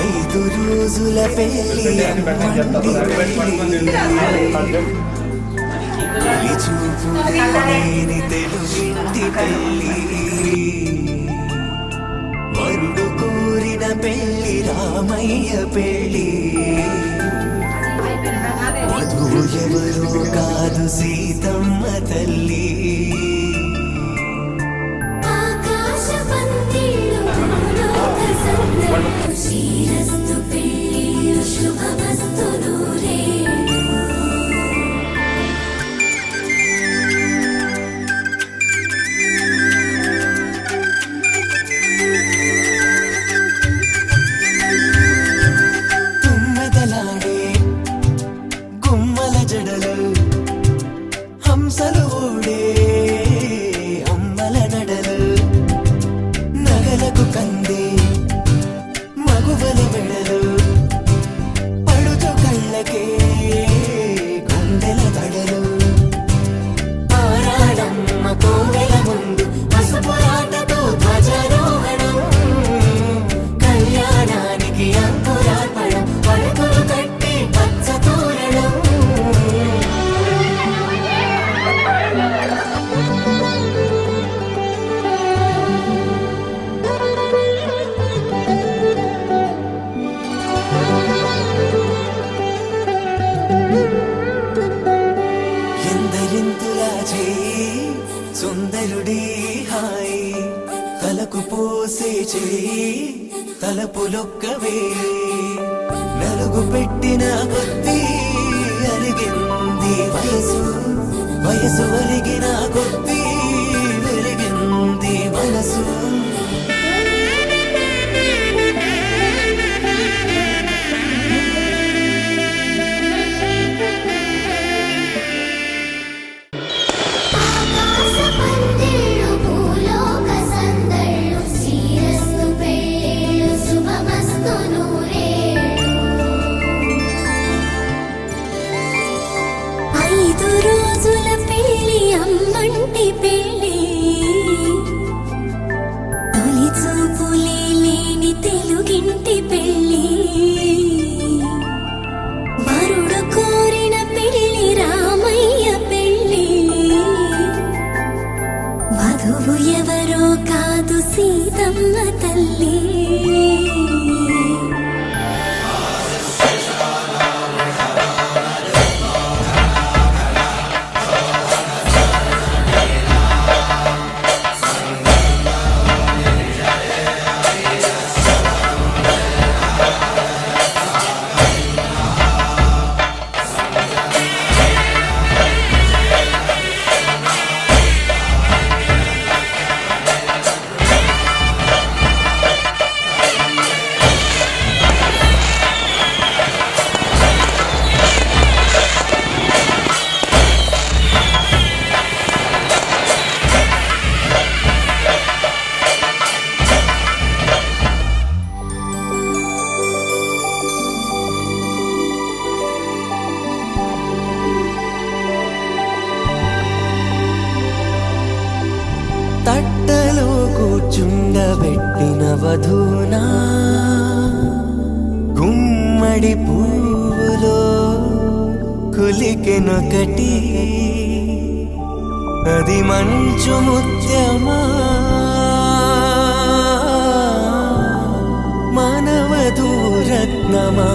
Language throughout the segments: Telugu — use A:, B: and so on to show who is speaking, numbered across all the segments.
A: ఐదు రోజుల పెళ్లి చూపు లేని తెలుగింటి పెళ్లి వరుడు కోరిన పెళ్లి రామయ్య పెళ్లి వధువు ఎవరో కాదు సీతమ్మ తల్లి హంసలు ఊడే అమ్మల నడలు నగలకు కంది మగువల మెడలు పడుచు కళ్ళకే గుండెల తడలు ఆరాడమ్మ కోవెల ముందు పసుపురాటతో ధ్వజారోహణం కళ్యాణానికి అంకురార్పణం పడుకులు కట్టి పచ్చ తోరణం సుందరుడి హాయి తలకు పోసే చేయి తలపులొక్కవే నలుగు పెట్టిన కొద్దీ అలిగింది వయసు వయసు ఒలిగిన కొద్దీ వెలిగింది మనసు
B: అమ్మంటి పెళ్ళి తొలి చూపులే లేని తెలుగింటి పెళ్ళి వరుడు కోరిన పెళ్ళి రామయ్య పెళ్ళి వధువు ఎవరో కాదు సీతమ్మ తల్లి
A: తట్టలో కూర్చుండబెట్టిన వధూనా గుమ్మడి పువ్వులో కులికెనొకటి అది మంచు ముత్యమా మానవధూరత్నమా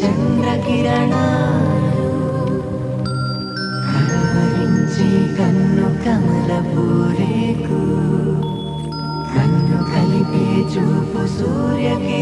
A: చంద్రకిరణాలు కలవరించి కన్ను కమల పూరేకు కన్ను కలిపే చూపు సూర్యకి